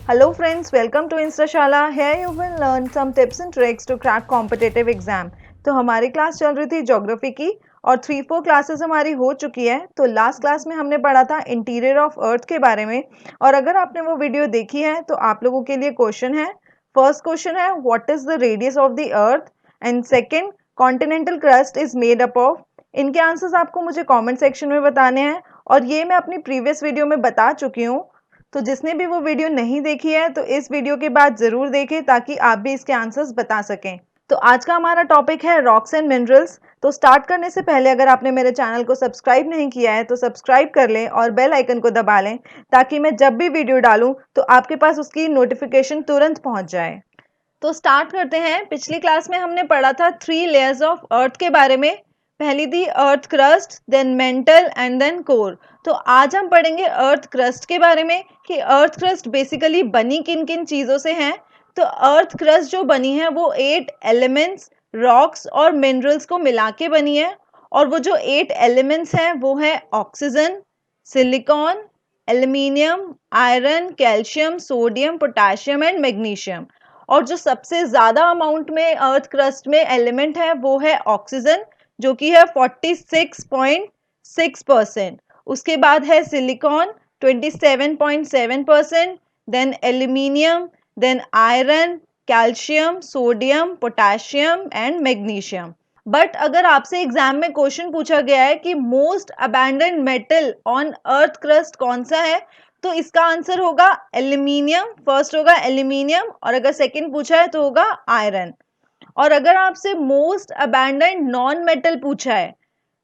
Hello friends, welcome to Instashala. Here you will learn some tips and tricks to crack competitive exam. तो हमारी class चल रही थी geography की और 3-4 क्लासेस हमारी हो चुकी है। तो लास्ट क्लास में हमने पढ़ा था इंटीरियर ऑफ अर्थ के बारे में और अगर आपने वो वीडियो देखी है तो आप लोगों के लिए क्वेश्चन है। फर्स्ट क्वेश्चन है what is the radius of the earth and second continental crust is made up of. इनके आंसर्स आपको मुझे कमेंट सेक्शन में बताने हैं और ये मैं अपनी प्रीवियस वीडियो में बता चुकी हूँ। तो जिसने भी वो वीडियो नहीं देखी है तो इस वीडियो के बाद ज़रूर देखें ताकि आप भी इसके आंसर्स बता सकें। तो आज का हमारा टॉपिक है रॉक्स एंड मिनरल्स। तो स्टार्ट करने से पहले अगर आपने मेरे चैनल को सब्सक्राइब नहीं किया है तो सब्सक्राइब कर लें और बेल आइकन को दबा लें ताकि मैं जब भी वीडियो डालूं तो आपके पास उसकी नोटिफिकेशन तुरंत पहुंच जाए। तो स्टार्ट करते हैं। पिछली क्लास में हमने पढ़ा था 3 लेयर्स ऑफ अर्थ के बारे में। पहली थी earth crust, then mantle and then core. तो आज हम पढ़ेंगे अर्थ क्रस्ट के बारे में कि अर्थ क्रस्ट बेसिकली बनी किन किन चीज़ों से है। तो अर्थ क्रस्ट जो बनी है वो 8 एलिमेंट्स, रॉक्स और मिनरल्स को मिला के बनी है और वो जो 8 एलिमेंट्स हैं वो है oxygen, silicon, aluminium, iron, calcium, sodium, potassium and magnesium. और जो सबसे ज़्यादा अमाउंट में अर्थ क्रस्ट में एलिमेंट है वो है ऑक्सीजन जो कि है 46.6%। उसके बाद है silicon 27.7%, then aluminium, then iron, calcium, sodium, potassium and magnesium. But अगर आपसे एग्जाम में क्वेश्चन पूछा गया है कि most abandoned metal on earth crust कौन सा है तो इसका आंसर होगा एल्यूमिनियम। फर्स्ट होगा एल्यूमिनियम और अगर सेकंड पूछा है तो होगा आयरन। और अगर आपसे मोस्ट अबैंडन्ड नॉन मेटल पूछा है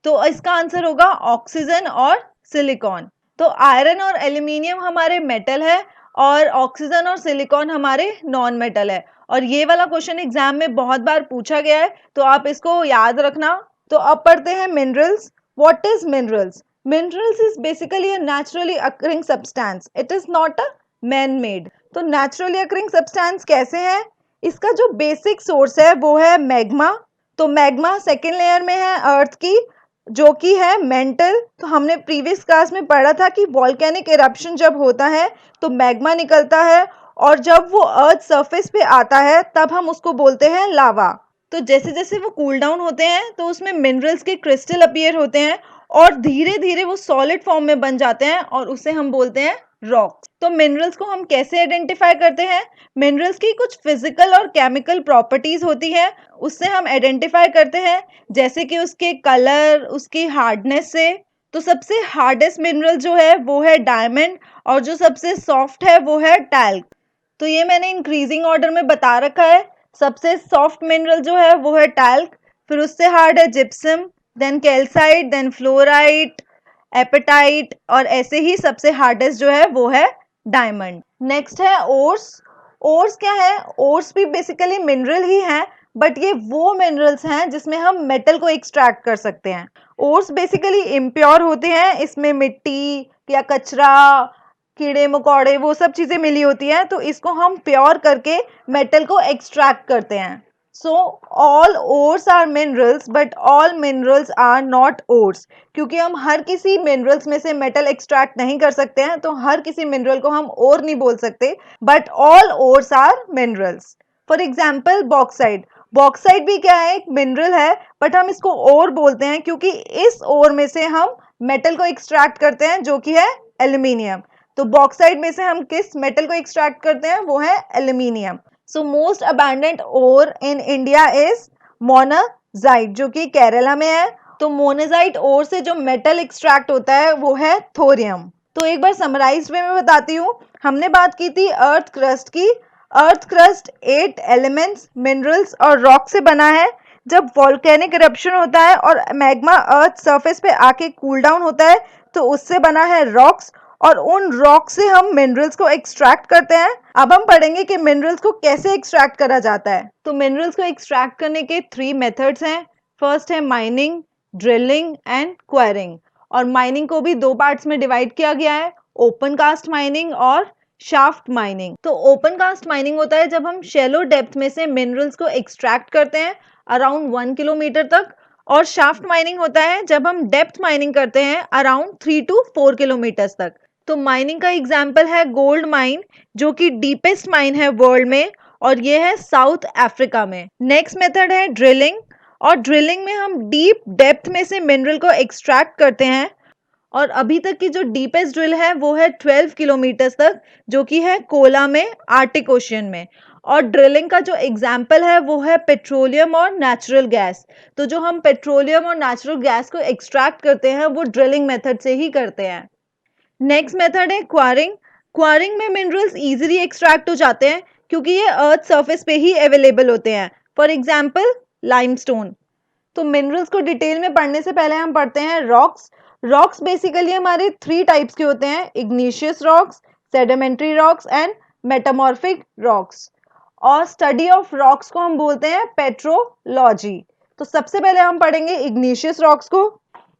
तो इसका आंसर होगा ऑक्सीजन और सिलिकॉन। तो आयरन और एल्यूमिनियम हमारे मेटल है और ऑक्सीजन और सिलिकॉन हमारे नॉन मेटल है। और ये वाला क्वेश्चन एग्जाम में बहुत बार पूछा गया है तो आप इसको याद रखना। तो अब पढ़ते हैं minerals. What is minerals? Minerals is basically a naturally occurring substance, it is not a man made. तो नेचुरली अकरिंग सब्सटेंस कैसे है? इसका जो बेसिक सोर्स है वो है मैग्मा। तो मैग्मा सेकेंड लेयर में है अर्थ की जो कि है मेंटल। तो हमने प्रीवियस क्लास में पढ़ा था कि वॉल्केनिक इरप्शन जब होता है तो मैग्मा निकलता है और जब वो अर्थ सरफेस पे आता है तब हम उसको बोलते हैं लावा। तो जैसे जैसे वो कूल डाउन होते हैं तो उसमें मिनरल्स के क्रिस्टल अपीयर होते हैं और धीरे धीरे वो सॉलिड फॉर्म में बन जाते हैं और उसे हम बोलते हैं रॉक्स। तो मिनरल्स को हम कैसे आइडेंटिफाई करते हैं? मिनरल्स की कुछ फिजिकल और केमिकल प्रॉपर्टीज होती है उससे हम आइडेंटिफाई करते हैं जैसे कि उसके कलर, उसकी हार्डनेस से। तो सबसे हार्डेस्ट मिनरल जो है वो है डायमंड और जो सबसे सॉफ्ट है वो है टैल्क। तो ये मैंने इंक्रीजिंग ऑर्डर में बता रखा है। सबसे सॉफ्ट मिनरल जो है वो है टैल्क, फिर उससे हार्ड है gypsum, then calcite, then fluorite, apatite और ऐसे ही सबसे हार्डेस्ट जो है वो है डायमंड। नेक्स्ट है ओर्स। ओर्स क्या है? ओर्स भी बेसिकली मिनरल ही है बट ये वो मिनरल्स हैं जिसमें हम मेटल को एक्सट्रैक्ट कर सकते हैं। ओर्स बेसिकली इम्प्योर होते हैं, इसमें मिट्टी या कचरा, कीड़े मकोड़े वो सब चीज़ें मिली होती हैं तो इसको हम प्योर करके मेटल को एक्सट्रैक्ट करते हैं। So all ores are minerals but all minerals are not ores. क्योंकि हम हर किसी मिनरल्स में से मेटल एक्सट्रैक्ट नहीं कर सकते हैं तो हर किसी मिनरल को हम ओर नहीं बोल सकते but all ores are minerals. For example bauxite. Bauxite भी क्या है? एक मिनरल है बट हम इसको ओर बोलते हैं क्योंकि इस ओर में से हम मेटल को एक्सट्रैक्ट करते हैं जो कि है एल्यूमिनियम। तो बॉक्साइट में से हम किस मेटल को एक्सट्रैक्ट करते हैं? वो है aluminium. So most abundant ore in India is monazite जो कि केरला में है। तो मोनाजाइट ओर से जो मेटल एक्सट्रैक्ट होता है वो है थोरियम। तो एक बार समराइज्ड वे में बताती हूँ। हमने बात की थी अर्थ क्रस्ट की। अर्थ क्रस्ट 8 एलिमेंट्स, मिनरल्स और रॉक से बना है। जब वॉल्केनिक इरप्शन होता है और मैग्मा अर्थ सरफेस पे आके कूल डाउन होता है तो उससे बना है रॉक्स और उन रॉक से हम मिनरल्स को एक्सट्रैक्ट करते हैं। अब हम पढ़ेंगे कि मिनरल्स को कैसे एक्सट्रैक्ट करा जाता है। तो मिनरल्स को एक्सट्रैक्ट करने के 3 मेथड्स हैं। फर्स्ट है माइनिंग, ड्रिलिंग एंड क्वायरिंग। और माइनिंग को भी 2 पार्ट्स में डिवाइड किया गया है, ओपन कास्ट माइनिंग और शाफ्ट माइनिंग। तो ओपन कास्ट माइनिंग होता है जब हम शैलो डेप्थ में से मिनरल्स को एक्सट्रैक्ट करते हैं अराउंड 1 किलोमीटर तक और शाफ्ट माइनिंग होता है जब हम डेप्थ माइनिंग करते हैं अराउंड 3 to 4 किलोमीटर्स तक। तो माइनिंग का एग्जाम्पल है गोल्ड माइन, जो कि डीपेस्ट माइन है वर्ल्ड में, और ये है साउथ अफ्रीका में। नेक्स्ट मेथड है ड्रिलिंग, और ड्रिलिंग में हम डीप डेप्थ में से मिनरल को एक्सट्रैक्ट करते हैं, और अभी तक की जो डीपेस्ट ड्रिल है वो है 12 किलोमीटर तक, जो कि है कोला में, आर्टिक ओशियन में। और ड्रिलिंग का जो एग्जाम्पल है वो है पेट्रोलियम और नेचुरल गैस। तो जो हम पेट्रोलियम और नेचुरल गैस को एक्सट्रैक्ट करते हैं वो ड्रिलिंग मेथड से ही करते हैं। नेक्स्ट मेथड है क्वारिंग। क्वारिंग में मिनरल्स इजीली एक्सट्रैक्ट हो जाते हैं क्योंकि ये अर्थ सरफेस पे ही अवेलेबल होते हैं। For example limestone. तो मिनरल्स को डिटेल में पढ़ने से पहले हम पढ़ते हैं रॉक्स। रॉक्स बेसिकली हमारे 3 टाइप्स के होते हैं, igneous rocks, sedimentary rocks and metamorphic rocks. और स्टडी ऑफ रॉक्स को हम बोलते हैं पेट्रोलॉजी। तो सबसे पहले हम पढ़ेंगे इग्निशियस रॉक्स को।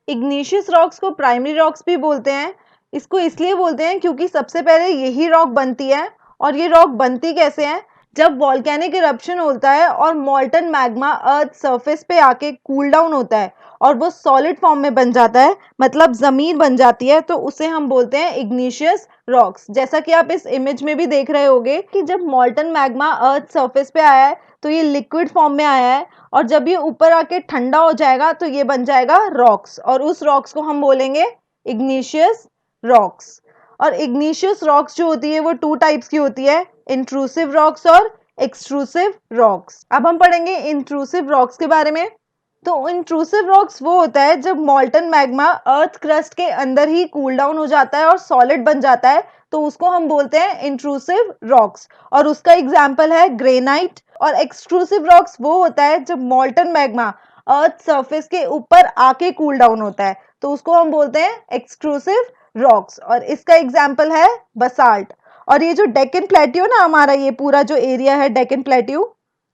इग्निशियस रॉक्स को प्राइमरी रॉक्स भी बोलते हैं। इसको इसलिए बोलते हैं क्योंकि सबसे पहले यही रॉक बनती है। और ये रॉक बनती कैसे है? जब वॉल्केनिक इरप्शन होता है और मॉल्टन मैग्मा अर्थ सरफेस पे आके कूल डाउन होता है और वो सॉलिड फॉर्म में बन जाता है, मतलब जमीन बन जाती है, तो उसे हम बोलते हैं इग्निशियस रॉक्स। जैसा कि आप इस इमेज में भी देख रहे होंगे कि जब मॉल्टन मैग्मा अर्थ सरफेस पे आया है तो ये लिक्विड फॉर्म में आया है, और जब ये ऊपर आके ठंडा हो जाएगा तो ये बन जाएगा रॉक्स, और उस रॉक्स को हम बोलेंगे इग्निशियस रॉक्स। और इग्निशियस रॉक्स जो होती है वो 2 टाइप्स की होती है, इंट्रूसिव रॉक्स और एक्सट्रूसिव रॉक्स। अब हम पढ़ेंगे इंट्रूसिव रॉक्स के बारे में। तो इंट्रूसिव रॉक्स वो होता है जब मॉल्टन मैग्मा अर्थ क्रस्ट के अंदर ही कूल डाउन हो जाता है और सॉलिड बन जाता है, तो उसको हम बोलते हैं इंट्रूसिव रॉक्स, और उसका एग्जाम्पल है ग्रेनाइट। और एक्सट्रूसिव रॉक्स वो होता है जब मॉल्टन मैग्मा अर्थ सरफेस के ऊपर आके कूल डाउन होता है, तो उसको हम बोलते हैं एक्सट्रूसिव रॉक्स, और इसका एग्जाम्पल है बसाल्ट। और ये जो डेक्कन प्लेट्यू ना, हमारा ये पूरा जो एरिया है डेक्कन प्लेट्यू,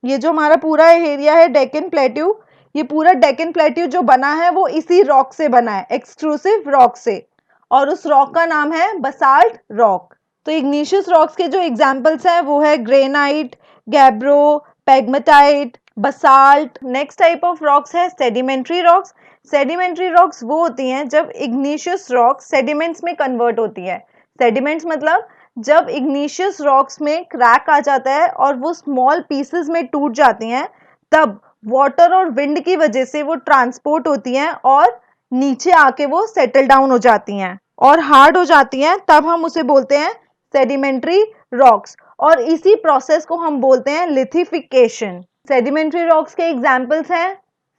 ये जो हमारा पूरा एरिया है डेक्कन प्लेट्यू, ये पूरा डेक्कन प्लेट्यू जो बना है वो इसी रॉक से बना है, एक्सट्रूसिव रॉक से, और उस रॉक का नाम है बसाल्ट रॉक। तो इग्निशियस रॉक्स के जो एग्जाम्पल्स हैं वो है granite, gabbro, pegmatite, basalt. Next type of rocks है सेडिमेंट्री रॉक्स। सेडिमेंट्री रॉक्स वो होती हैं जब इग्निशियस रॉक सेडिमेंट्स में कन्वर्ट होती है। सेडिमेंट्स मतलब जब इग्निशियस रॉक्स में क्रैक आ जाता है और वो स्मॉल पीसेस में टूट जाती हैं, तब वाटर और विंड की वजह से वो ट्रांसपोर्ट होती हैं और नीचे आके वो सेटल डाउन हो जाती हैं और हार्ड हो जाती हैं, तब हम उसे बोलते हैं सेडिमेंट्री रॉक्स। और इसी प्रोसेस को हम बोलते हैं लिथिफिकेशन। सेडिमेंट्री रॉक्स के एग्जांपल्स हैं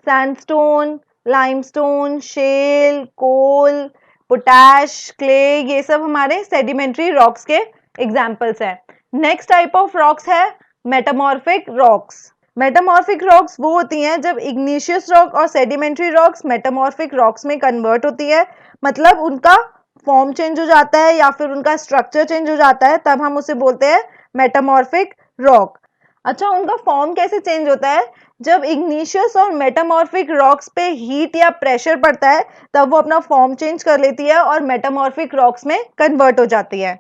सैंडस्टोन, लाइमस्टोन, शेल, कोल, पोटैश, क्ले, ये सब हमारे सेडिमेंट्री रॉक्स के एग्जांपल्स हैं। नेक्स्ट टाइप ऑफ रॉक्स है मेटामॉर्फिक रॉक्स। मेटामॉर्फिक रॉक्स वो होती हैं जब इग्निशियस रॉक और सेडिमेंट्री रॉक्स मेटामॉर्फिक रॉक्स में कन्वर्ट होती है, मतलब उनका फॉर्म चेंज हो जाता है या फिर उनका स्ट्रक्चर चेंज हो जाता है, तब हम उसे बोलते हैं मेटामॉर्फिक रॉक। अच्छा, उनका फॉर्म कैसे चेंज होता है? जब इग्निशियस और मेटामॉर्फिक रॉक्स पे हीट या प्रेशर पड़ता है तब वो अपना फॉर्म चेंज कर लेती है और मेटामॉर्फिक रॉक्स में कन्वर्ट हो जाती है।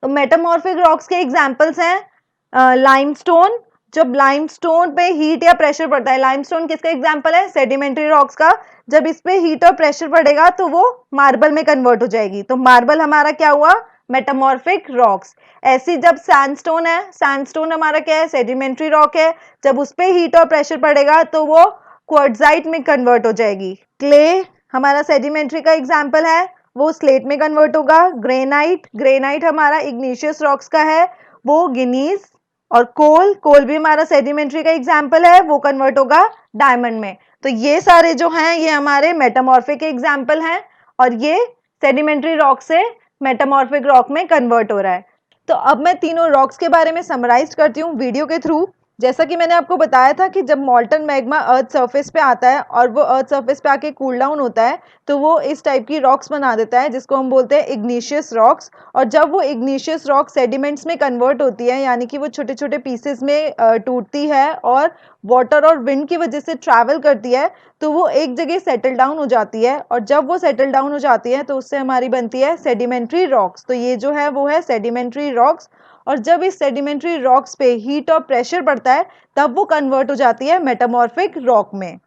तो मेटामॉर्फिक रॉक्स के एग्जांपल्स हैं लाइमस्टोन। जब लाइमस्टोन पे हीट या प्रेशर पड़ता है, लाइमस्टोन किसका एग्जांपल है? सेडिमेंट्री रॉक्स का। जब इस पे हीट और प्रेशर पड़ेगा तो वो मार्बल में कन्वर्ट हो जाएगी, तो मार्बल हमारा क्या हुआ? Metamorphic rocks. ऐसी जब सैंडस्टोन है, सैंडस्टोन हमारा क्या है? सेडिमेंट्री रॉक है। जब उस पे हीट और प्रेशर पड़ेगा तो वो क्वार्ट्जाइट में कन्वर्ट हो जाएगी। क्ले हमारा सेडिमेंट्री का एग्जाम्पल है, वो स्लेट में कन्वर्ट होगा। ग्रेनाइट, ग्रेनाइट हमारा इग्निशियस रॉक्स का है, वो गिनीज। और कोल, कोल भी हमारा सेडिमेंट्री का एग्जाम्पल है, वो कन्वर्ट होगा डायमंड में। तो ये सारे जो हैं ये हमारे मेटामॉर्फिक के एग्जाम्पल हैं, और ये सेडिमेंट्री रॉक से मेटामॉर्फिक रॉक में कन्वर्ट हो रहा है। तो अब मैं तीनों रॉक्स के बारे में समराइज करती हूँ वीडियो के थ्रू। जैसा कि मैंने आपको बताया था कि जब मॉल्टन मैग्मा अर्थ सरफेस पे आता है और वो अर्थ सरफेस पे आके कूल डाउन होता है तो वो इस टाइप की रॉक्स बना देता है जिसको हम बोलते हैं इग्निशियस रॉक्स। और जब वो इग्निशियस रॉक सेडिमेंट्स में कन्वर्ट होती है, यानी कि वो छोटे छोटे पीसेस में टूटती है और वाटर और विंड की वजह से ट्रैवल करती है, तो वो एक जगह सेटल डाउन हो जाती है। और जब वो सेटल डाउन हो जाती है तो उससे हमारी बनती है सेडिमेंट्री रॉक्स। तो ये जो है वो है सेडिमेंट्री रॉक्स। और जब इस सेडिमेंट्री रॉक्स पे हीट और प्रेशर पड़ता है तब वो कन्वर्ट हो जाती है मेटामॉर्फिक रॉक में।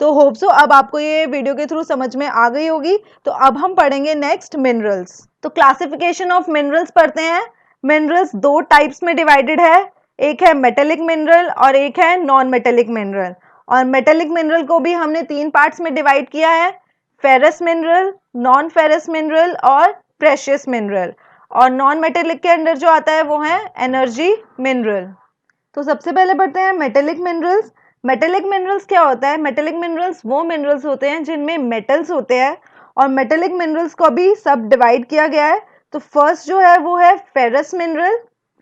तो होप सो अब आपको ये वीडियो के थ्रू समझ में आ गई होगी। तो अब हम पढ़ेंगे नेक्स्ट मिनरल्स। तो क्लासिफिकेशन ऑफ मिनरल्स पढ़ते हैं। मिनरल्स दो टाइप्स में डिवाइडेड है, एक है मेटेलिक मिनरल और एक है नॉन मेटेलिक मिनरल। और मेटेलिक मिनरल को भी हमने तीन पार्ट्स में डिवाइड किया है, ferrous mineral, non ferrous mineral और प्रेशियस मिनरल। और नॉन मेटेलिक के अंदर जो आता है वो है एनर्जी मिनरल। तो सबसे पहले पढ़ते हैं मेटेलिक मिनरल्स। मेटेलिक मिनरल्स क्या होता है? मेटेलिक मिनरल्स वो मिनरल्स होते हैं जिनमें मेटल्स होते हैं, और मेटेलिक मिनरल्स को भी सब डिवाइड किया गया है। तो फर्स्ट जो है वो है ferrous mineral,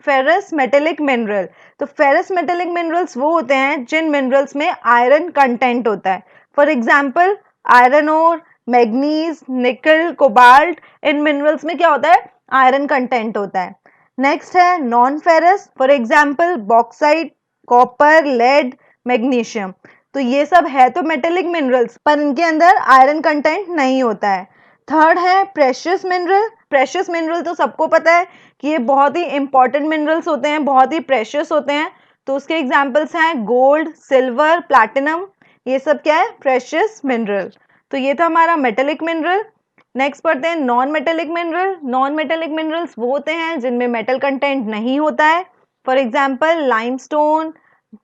ferrous metallic mineral. तो फेरस मेटेलिक मिनरल्स वो होते हैं जिन मिनरल्स में आयरन कंटेंट होता है। For example iron ore, manganese, nickel, cobalt, इन मिनरल्स में क्या होता है? आयरन कंटेंट होता है। नेक्स्ट है non ferrous, for example bauxite, copper, lead, magnesium. तो ये सब है तो मेटेलिक मिनरल्स, पर इनके अंदर आयरन कंटेंट नहीं होता है। थर्ड है प्रेशियस मिनरल। प्रेशियस मिनरल तो सबको पता है कि ये बहुत ही इंपॉर्टेंट मिनरल्स होते हैं, बहुत ही प्रेशियस होते हैं। तो उसके एग्जाम्पल्स हैं गोल्ड, सिल्वर, प्लैटिनम। ये सब क्या है? Precious mineral. तो ये था हमारा मेटेलिक मिनरल। नेक्स्ट पढ़ते हैं non metallic mineral. Non metallic minerals वो होते हैं जिनमें मेटल कंटेंट नहीं होता है। For example limestone,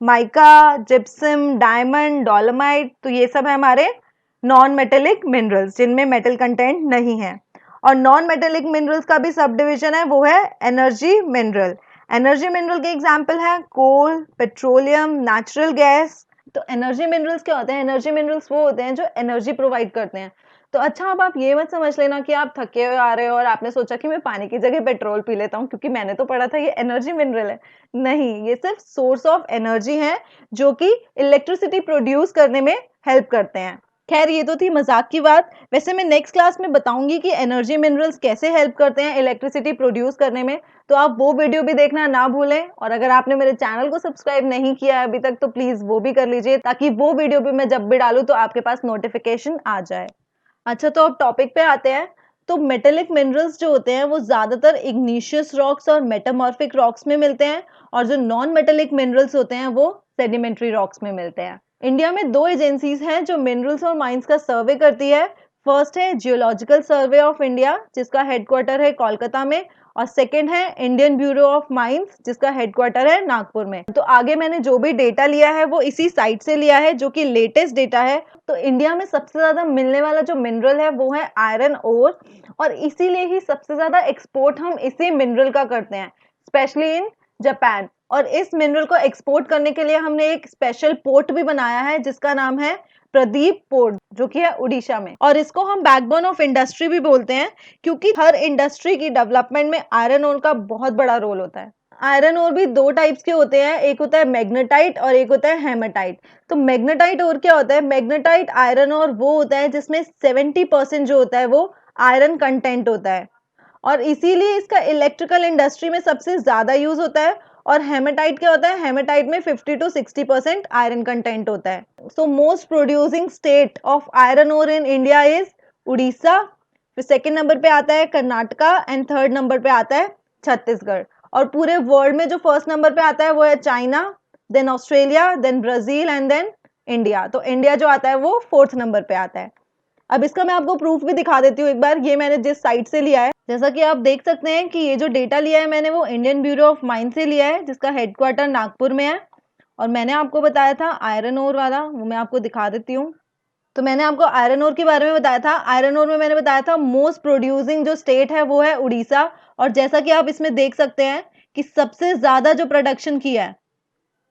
mica, gypsum, diamond, dolomite. तो ये सब है हमारे नॉन मेटेलिक मिनरल्स जिनमें मेटल कंटेंट नहीं है। और नॉन मेटेलिक मिनरल्स का भी सब डिविजन है, वो है एनर्जी मिनरल। एनर्जी मिनरल के एग्जाम्पल है कोल, पेट्रोलियम, नेचुरल गैस। तो एनर्जी मिनरल्स क्या होते हैं? एनर्जी मिनरल्स वो होते हैं जो एनर्जी प्रोवाइड करते हैं। तो अच्छा, अब आप ये मत समझ लेना कि आप थके हुए आ रहे हो और आपने सोचा कि मैं पानी की जगह पेट्रोल पी लेता हूँ क्योंकि मैंने तो पढ़ा था ये एनर्जी मिनरल है। नहीं, ये सिर्फ सोर्स ऑफ एनर्जी है जो कि इलेक्ट्रिसिटी प्रोड्यूस करने में हेल्प करते हैं। खैर, ये तो थी मजाक की बात। वैसे मैं नेक्स्ट क्लास में बताऊंगी कि एनर्जी मिनरल्स कैसे हेल्प करते हैं इलेक्ट्रिसिटी प्रोड्यूस करने में। तो आप वो वीडियो भी देखना ना भूलें, और अगर आपने मेरे चैनल को सब्सक्राइब नहीं किया है अभी तक तो प्लीज वो भी कर लीजिए, ताकि वो वीडियो भी मैं जब भी डालूं तो आपके पास नोटिफिकेशन आ जाए। अच्छा, तो अब टॉपिक पे आते हैं। तो मेटेलिक मिनरल्स जो होते हैं वो ज्यादातर इग्निशियस रॉक्स और मेटामॉर्फिक रॉक्स में मिलते हैं, और जो नॉन मेटेलिक मिनरल्स होते हैं वो सेडिमेंट्री रॉक्स में मिलते हैं। इंडिया में दो एजेंसीज हैं जो मिनरल्स और माइंस का सर्वे करती है। फर्स्ट है जियोलॉजिकल सर्वे ऑफ इंडिया, जिसका हेडक्वार्टर है कोलकाता में, और सेकंड है इंडियन ब्यूरो ऑफ माइंस, जिसका हेडक्वार्टर है नागपुर में। तो आगे मैंने जो भी डेटा लिया है वो इसी साइट से लिया है, जो कि लेटेस्ट डेटा है। तो इंडिया में सबसे ज्यादा मिलने वाला जो मिनरल है वो है आयरन ओर, और इसीलिए ही सबसे ज्यादा एक्सपोर्ट हम इसी मिनरल का करते हैं, स्पेशली इन जापान। और इस मिनरल को एक्सपोर्ट करने के लिए हमने एक स्पेशल पोर्ट भी बनाया है जिसका नाम है प्रदीप पोर्ट, जो कि है उड़ीसा में। और इसको हम बैकबोन ऑफ इंडस्ट्री भी बोलते हैं, क्योंकि हर इंडस्ट्री की डेवलपमेंट में आयरन ओर का बहुत बड़ा रोल होता है। आयरन ओर भी दो टाइप्स के होते हैं, एक होता है मैग्नेटाइट और एक होता है हेमाटाइट। तो मैग्नेटाइट ओर क्या होता है? मैग्नेटाइट आयरन ओर वो होता है जिसमें 70% जो होता है वो आयरन कंटेंट होता है, और इसीलिए इसका इलेक्ट्रिकल इंडस्ट्री में सबसे ज्यादा यूज होता है। और हेमाटाइट क्या होता है? हेमाटाइट में 50 to 60% आयरन कंटेंट होता है। So most producing state of iron ore in India is Orissa, फिर सेकंड नंबर पे आता है कर्नाटका, एंड थर्ड नंबर पे आता है छत्तीसगढ़। और पूरे वर्ल्ड में जो फर्स्ट नंबर पे आता है वो है China, then Australia, then Brazil, and then India. तो इंडिया जो आता है वो फोर्थ नंबर पे आता है। अब इसका मैं आपको प्रूफ भी दिखा देती हूँ एक बार। ये मैंने जिस साइट से लिया है, जैसा कि आप देख सकते हैं कि ये जो डेटा लिया है मैंने वो इंडियन ब्यूरो ऑफ माइन से लिया है, जिसका हेडक्वार्टर नागपुर में है। और मैंने आपको बताया था आयरन ओर वाला, वो मैं आपको दिखा देती हूँ। तो मैंने आपको आयरन ओर के बारे में बताया था। आयरन ओर में मैंने बताया था मोस्ट प्रोड्यूसिंग जो स्टेट है वो है उड़ीसा। और जैसा कि आप इसमें देख सकते हैं कि सबसे ज्यादा जो प्रोडक्शन किया है,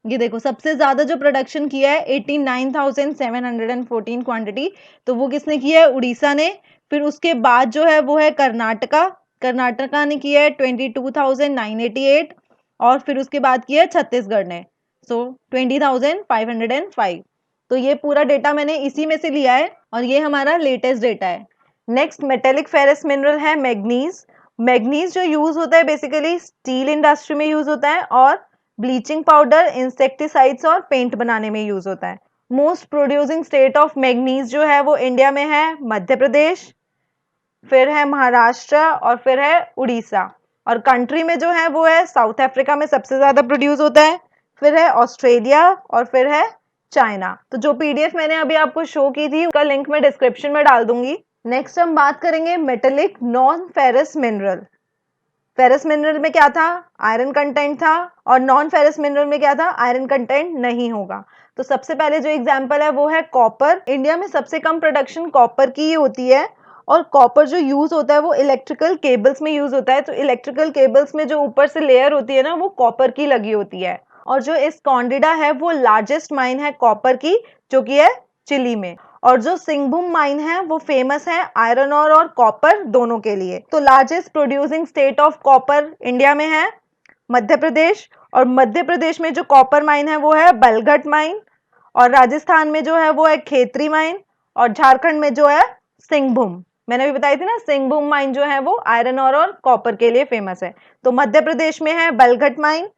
ये देखो, सबसे ज्यादा जो प्रोडक्शन किया है 89,714 क्वांटिटी, तो वो किसने किया है? उड़ीसा ने। फिर उसके बाद जो है वो है कर्नाटका। कर्नाटका ने किया है 22,988, और फिर उसके बाद किया है छत्तीसगढ़ ने, सो 20,505। तो ये पूरा डेटा मैंने इसी में से लिया है, और ये हमारा लेटेस्ट डेटा है। नेक्स्ट मेटेलिक फेरस मिनरल है मैग्नीज। मैग्नीज जो यूज होता है बेसिकली स्टील इंडस्ट्री में यूज होता है, और ब्लीचिंग पाउडर, इंसेक्टिसाइड्स और पेंट बनाने में यूज होता है। Most producing state of manganese जो है वो इंडिया में है मध्य प्रदेश, फिर है महाराष्ट्र, और फिर है उड़ीसा। और कंट्री में जो है वो है साउथ अफ्रीका में सबसे ज्यादा प्रोड्यूस होता है, फिर है ऑस्ट्रेलिया, और फिर है चाइना। तो जो पीडीएफ मैंने अभी आपको शो की थी उसका लिंक मैं डिस्क्रिप्शन में डाल दूंगी। नेक्स्ट हम बात करेंगे metallic non ferrous mineral. Ferrous mineral में क्या था? आयरन कंटेंट था, और नॉन फेरस मिनरल में क्या था? आयरन कंटेंट नहीं होगा। तो सबसे पहले जो एग्जांपल है वो है कॉपर। इंडिया में सबसे कम प्रोडक्शन कॉपर की ही होती है, और कॉपर जो यूज होता है वो इलेक्ट्रिकल केबल्स में यूज होता है। तो इलेक्ट्रिकल केबल्स में जो ऊपर से लेयर होती है ना, वो कॉपर की लगी होती है। और जो एस्कॉन्डिडा है वो लार्जेस्ट माइन है कॉपर की, जो कि है चिली में। और जो सिंहभूम माइन है वो फेमस है आयरन ओर और कॉपर दोनों के लिए। तो largest producing state of copper India में है मध्य प्रदेश, और मध्य प्रदेश में जो कॉपर माइन है वो है बलघट माइन, और राजस्थान में जो है वो है खेतरी माइन, और झारखंड में जो है सिंहभूम। मैंने भी बताई थी ना, सिंहभूम माइन जो है वो आयरन और कॉपर के लिए फेमस है। तो मध्य प्रदेश में है बलघट माइन,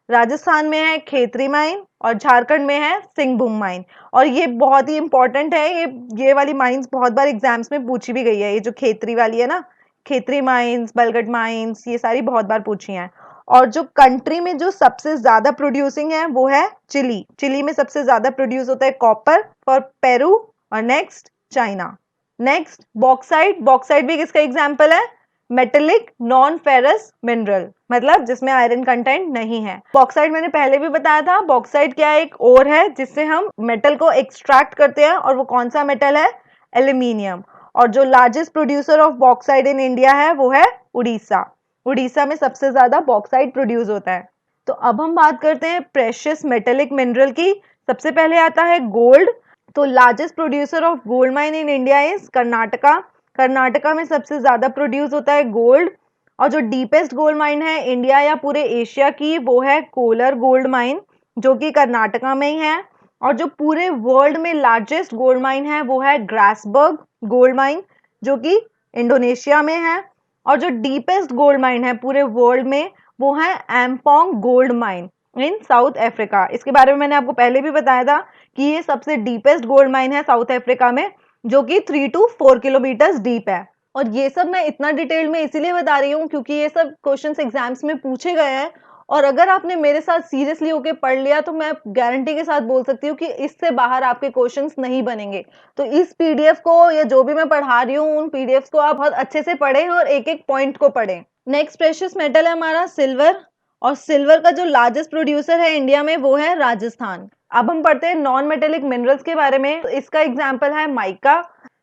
राजस्थान में है खेतरी माइन, और झारखंड में है सिंहभूम माइन। और ये बहुत ही इंपॉर्टेंट है, ये वाली माइंस बहुत बार एग्जाम्स में पूछी भी गई है। ये जो खेतरी वाली है ना, खेतरी माइंस, बलघट माइंस, ये सारी बहुत बार पूछी हैं। और जो कंट्री में जो सबसे ज्यादा प्रोड्यूसिंग है वो है चिली। चिली में सबसे ज्यादा प्रोड्यूस होता है कॉपर फॉर पेरू, और next China. Next bauxite. Bauxite भी किसका एग्जाम्पल है? मेटेलिक नॉन फेरस मिनरल, मतलब जिसमें आयरन कंटेंट नहीं है। बॉक्साइट मैंने पहले भी बताया था। बॉक्साइट क्या एक ओर है जिससे हम मेटल को एक्सट्रैक्ट करते हैं, और वो कौन सा मेटल है? एल्यूमिनियम। और जो largest producer of bauxite in India है वो है उड़ीसा। उड़ीसा में सबसे ज्यादा बॉक्साइट प्रोड्यूस होता है। तो अब हम बात करते हैं प्रेशियस मेटेलिक मिनरल की। सबसे पहले आता है गोल्ड। तो largest producer of gold mine in India is Karnataka. Karnataka में सबसे ज्यादा प्रोड्यूस होता है गोल्ड। और जो डीपेस्ट गोल्ड माइन है इंडिया या पूरे एशिया की वो है कोलर गोल्ड माइन, जो कि कर्नाटका में ही है। और जो पूरे वर्ल्ड में लार्जेस्ट गोल्ड माइन है वो है ग्रासबर्ग गोल्ड माइन, जो कि इंडोनेशिया में है। और जो डीपेस्ट गोल्ड माइन है पूरे वर्ल्ड में वो है Mponeng gold mine in South Africa. इसके बारे में मैंने आपको पहले भी बताया था कि ये सबसे डीपेस्ट गोल्ड माइन है साउथ अफ्रीका में, जो कि 3 to 4 किलोमीटर डीप है। और ये सब मैं इतना डिटेल में इसीलिए बता रही हूँ क्योंकि ये सब क्वेश्चंस एग्जाम्स में पूछे गए हैं, और अगर आपने मेरे साथ सीरियसली होके पढ़ लिया तो मैं गारंटी के साथ बोल सकती हूँ कि इससे बाहर आपके क्वेश्चंस नहीं बनेंगे। तो इस पीडीएफ को या जो भी मैं पढ़ा रही हूँ उन पीडीएफ को आप बहुत अच्छे से पढ़ें और एक एक पॉइंट को पढ़ें। नेक्स्ट प्रेशियस मेटल है हमारा सिल्वर, और सिल्वर का जो लार्जेस्ट प्रोड्यूसर है इंडिया में वो है राजस्थान। अब हम पढ़ते हैं नॉन मेटेलिक मिनरल्स के बारे में। तो इसका एग्जाम्पल है माइका।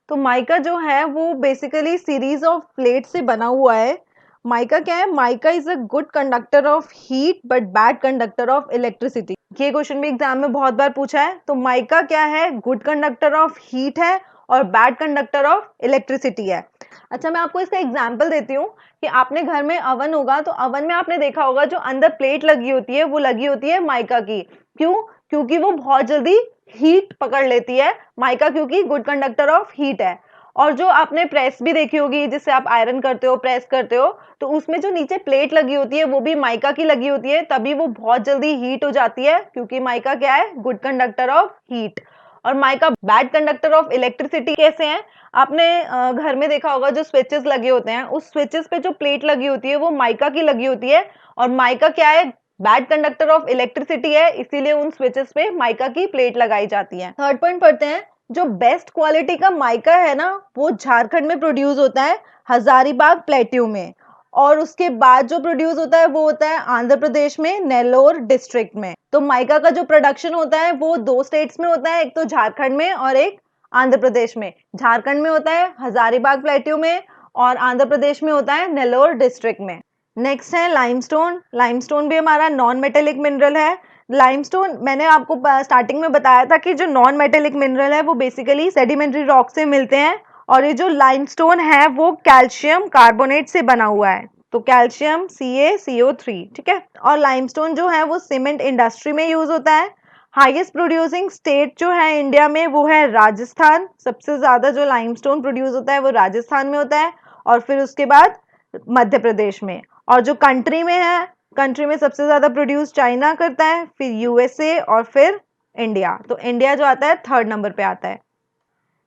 तो माइका जो है वो बेसिकली सीरीज ऑफ प्लेट से बना हुआ है। माइका क्या है? Mica is a good conductor of heat but bad conductor of electricity. ये क्वेश्चन भी एग्जाम में बहुत बार पूछा है। तो माइका क्या है? गुड कंडक्टर ऑफ हीट है और बैड कंडक्टर ऑफ इलेक्ट्रिसिटी है। अच्छा, मैं आपको इसका एग्जाम्पल देती हूँ कि आपने घर में अवन होगा, तो अवन में आपने देखा होगा जो अंदर प्लेट लगी होती है वो लगी होती है माइका की। क्यों? क्योंकि वो बहुत जल्दी हीट पकड़ लेती है माइका, क्योंकि गुड कंडक्टर ऑफ हीट है। और जो आपने प्रेस भी देखी होगी जिससे आप आयरन करते हो, प्रेस करते हो, तो उसमें जो नीचे प्लेट लगी होती है वो भी माइका की लगी होती है, तभी वो बहुत जल्दी हीट हो जाती है, क्योंकि माइका क्या है? Good conductor of heat. और mica bad conductor of electricity कैसे है? आपने घर में देखा होगा जो स्विचेस लगे होते हैं, उस स्विचेस पे जो प्लेट लगी होती है वो माइका की लगी होती है, और माइका क्या है? बैड कंडक्टर ऑफ इलेक्ट्रिसिटी है, इसीलिए उन स्विचेस पे माइका की प्लेट लगाई जाती है। थर्ड पॉइंट पढ़ते हैं। जो बेस्ट क्वालिटी का माइका है ना, वो झारखंड में प्रोड्यूस होता है हजारीबाग प्लेट्यू में, और उसके बाद जो प्रोड्यूस होता है वो होता है आंध्र प्रदेश में नेल्लोर डिस्ट्रिक्ट में। तो माइका का जो प्रोडक्शन होता है वो दो स्टेट्स में होता है, एक तो झारखंड में और एक आंध्र प्रदेश में। झारखंड में होता है हजारीबाग प्लेट्यू में, और आंध्र प्रदेश में होता है नेल्लोर डिस्ट्रिक्ट में। नेक्स्ट है लाइमस्टोन। लाइमस्टोन भी हमारा नॉन मेटेलिक मिनरल है। लाइमस्टोन मैंने आपको स्टार्टिंग में बताया था कि जो नॉन मेटेलिक मिनरल है वो बेसिकली सेडिमेंट्री रॉक से मिलते हैं, और ये जो लाइमस्टोन है वो कैल्शियम कार्बोनेट से बना हुआ है। तो कैल्शियम CaCO3, ठीक है। और लाइमस्टोन जो है वो सीमेंट इंडस्ट्री में यूज होता है। हाईएस्ट प्रोड्यूसिंग स्टेट जो है इंडिया में वो है राजस्थान। सबसे ज्यादा जो लाइमस्टोन प्रोड्यूस होता है वो राजस्थान में होता है, और फिर उसके बाद मध्य प्रदेश में। और जो कंट्री में है, कंट्री में सबसे ज्यादा प्रोड्यूस चाइना करता है, फिर यूएसए, और फिर इंडिया। तो इंडिया जो आता है थर्ड नंबर पे आता है।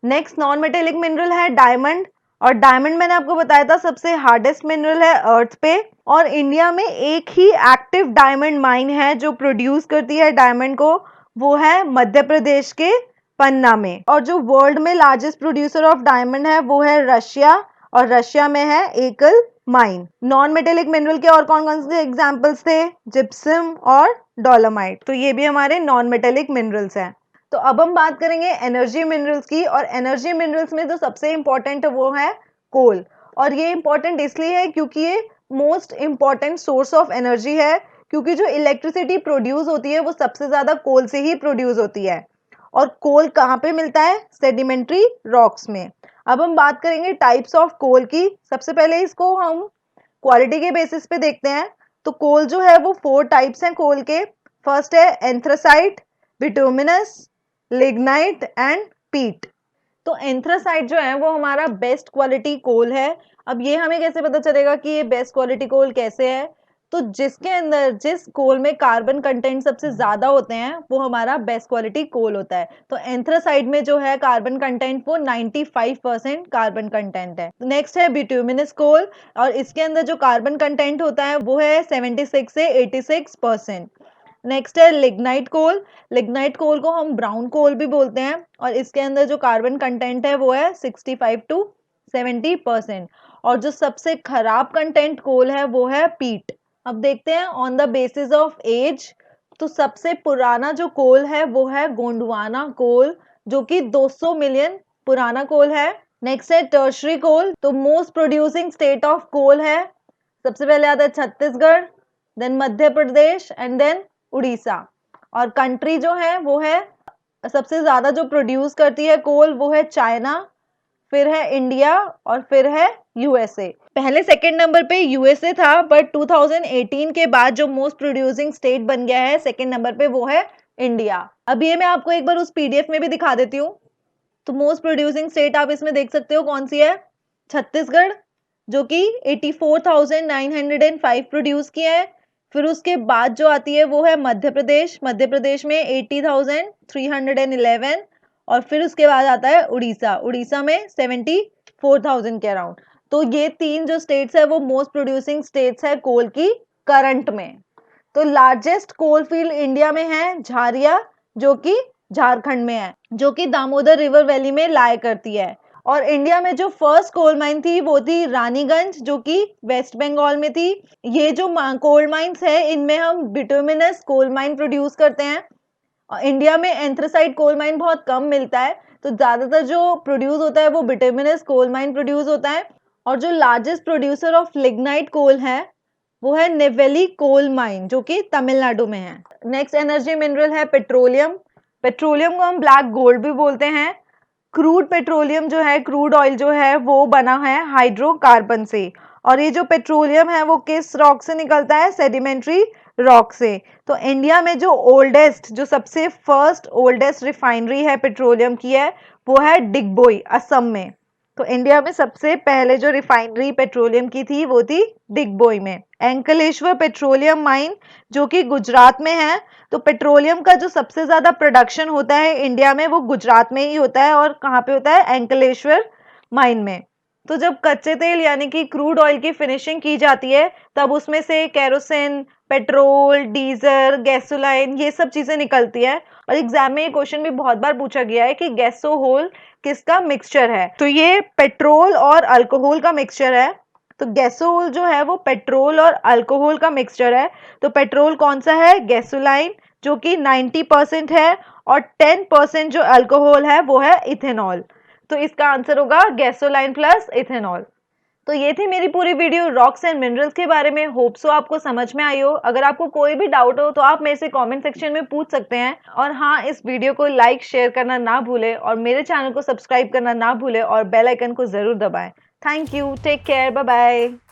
नेक्स्ट नॉन मेटेलिक मिनरल है डायमंड। और डायमंड मैंने आपको बताया था सबसे हार्डेस्ट मिनरल है अर्थ पे, और इंडिया में एक ही एक्टिव डायमंड माइन है जो प्रोड्यूस करती है डायमंड को, वो है मध्य प्रदेश के पन्ना में। और जो वर्ल्ड में लार्जेस्ट प्रोड्यूसर ऑफ डायमंड है वो है रशिया, और रशिया में है एकल माइन। नॉन मेटेलिक मिनरल के और कौन कौन से एग्जांपल्स थे? जिप्सम और डोलोमाइट। तो ये भी हमारे नॉन मेटेलिक मिनरल्स हैं। तो अब हम बात करेंगे एनर्जी मिनरल्स की, और एनर्जी मिनरल्स में जो सबसे इंपॉर्टेंट है वो है कोल। और ये इंपॉर्टेंट इसलिए है क्योंकि ये most important source of energy है, क्योंकि जो इलेक्ट्रिसिटी प्रोड्यूस होती है वो सबसे ज्यादा कोल से ही प्रोड्यूस होती है। और कोल कहाँ पे मिलता है? सेडिमेंट्री रॉक्स में। अब हम बात करेंगे टाइप्स ऑफ कोल की। सबसे पहले इसको हम क्वालिटी के बेसिस पे देखते हैं। तो कोल जो है वो 4 टाइप्स हैं कोल के। फर्स्ट है एंथ्रासाइट, बिटुमिनस, लिग्नाइट एंड पीट। तो एंथ्रासाइट जो है वो हमारा बेस्ट क्वालिटी कोल है। अब ये हमें कैसे पता चलेगा कि ये बेस्ट क्वालिटी कोल कैसे है? तो जिसके अंदर जिस कोल में कार्बन कंटेंट सबसे ज्यादा होते हैं वो हमारा बेस्ट क्वालिटी कोल होता है। तो एंथ्रासाइट में जो है कार्बन कंटेंट वो 95% कार्बन कंटेंट है। नेक्स्ट है बिट्यूमिनस कोल, और इसके अंदर जो कार्बन कंटेंट होता है वो है 76 से 86%। नेक्स्ट है लिग्नाइट कोल। लिग्नाइट कोल को हम ब्राउन कोल भी बोलते हैं, और इसके अंदर जो कार्बन कंटेंट है वो है 65 टू 70%। और जो सबसे खराब कंटेंट कोल है वो है पीट। अब देखते हैं on the basis of age. तो सबसे पुराना जो कोल है वो है गोंडवाना कोल, जो कि 200 मिलियन पुराना कोल है। नेक्स्ट है टर्शरी कोल। तो most producing state of coal है, सबसे पहले आता है Chhattisgarh, then Madhya Pradesh and then Orissa. और कंट्री जो है वो है सबसे ज्यादा जो प्रोड्यूस करती है कोल वो है चाइना, फिर है इंडिया और फिर है यूएसए। पहले सेकंड नंबर पे यूएसए था, बट 2018 के बाद जो मोस्ट प्रोड्यूसिंग स्टेट बन गया है सेकंड नंबर पे वो है इंडिया। अब ये मैं आपको एक बार उस पीडीएफ में भी दिखा देती हूँ। तो मोस्ट प्रोड्यूसिंग स्टेट आप इसमें देख सकते हो कौन सी है? छत्तीसगढ़, जो कि 84,905 प्रोड्यूस किया है। फिर उसके बाद जो आती है वो है मध्य प्रदेश। मध्य प्रदेश में 80,311। और फिर उसके बाद आता है उड़ीसा। उड़ीसा में 74,000 के अराउंड। तो ये 3 जो स्टेट्स है वो मोस्ट प्रोड्यूसिंग स्टेट्स है कोल की करंट में। तो लार्जेस्ट कोल फील्ड इंडिया में है झारिया, जो कि झारखंड में है, जो कि दामोदर रिवर वैली में लाया करती है। और इंडिया में जो फर्स्ट कोल माइन थी वो थी रानीगंज, जो कि वेस्ट बंगाल में थी। ये जो कोल माइंस है इनमें हम बिटुमिनस कोल माइन प्रोड्यूस करते हैं। और इंडिया में एंथ्रासाइट कोल माइन बहुत कम मिलता है, तो ज्यादातर जो प्रोड्यूस होता है वो बिटुमिनस कोल माइन प्रोड्यूस होता है। और जो लार्जेस्ट प्रोड्यूसर ऑफ लिग्नाइट कोल है वो है नेवेली कोल माइन, जो कि तमिलनाडु में है। नेक्स्ट एनर्जी मिनरल है पेट्रोलियम। पेट्रोलियम को हम ब्लैक गोल्ड भी बोलते हैं। क्रूड पेट्रोलियम जो है, क्रूड ऑयल जो है वो बना है हाइड्रोकार्बन से। और ये जो पेट्रोलियम है वो किस रॉक से निकलता है? सेडिमेंट्री रॉक से। तो इंडिया में जो ओल्डेस्ट, जो सबसे फर्स्ट ओल्डेस्ट रिफाइनरी है पेट्रोलियम की है वो है डिगबोई, असम में। तो इंडिया में सबसे पहले जो रिफाइनरी पेट्रोलियम की थी वो थी डिगबोई में। एंकलेश्वर पेट्रोलियम माइन, जो कि गुजरात में है। तो पेट्रोलियम का जो सबसे ज्यादा प्रोडक्शन होता है इंडिया में वो गुजरात में ही होता है। और कहाँ पे होता है? एंकलेश्वर माइन में। तो जब कच्चे तेल यानी कि क्रूड ऑयल की फिनिशिंग की जाती है तब उसमें से केरोसिन, पेट्रोल, डीजल, गैसोलाइन ये सब चीजें निकलती है। और एग्जाम में ये क्वेश्चन भी बहुत बार पूछा गया है कि गैसोहोल किसका मिक्सचर है? तो ये पेट्रोल और अल्कोहल का मिक्सचर है। तो गैसोहोल जो है वो पेट्रोल और अल्कोहल का मिक्सचर है। तो पेट्रोल कौन सा है? गैसोलाइन, जो कि 90% है। और 10% जो अल्कोहल है वो है इथेनॉल। तो इसका आंसर होगा गैसोलाइन प्लस इथेनॉल। तो ये थी मेरी पूरी वीडियो रॉक्स एंड मिनरल्स के बारे में। होप सो आपको समझ में आई हो। अगर आपको कोई भी डाउट हो तो आप मेरे से कमेंट सेक्शन में पूछ सकते हैं। और हाँ, इस वीडियो को लाइक शेयर करना ना भूले, और मेरे चैनल को सब्सक्राइब करना ना भूले, और बेल आइकन को जरूर दबाएं। Thank you, take care, bye bye.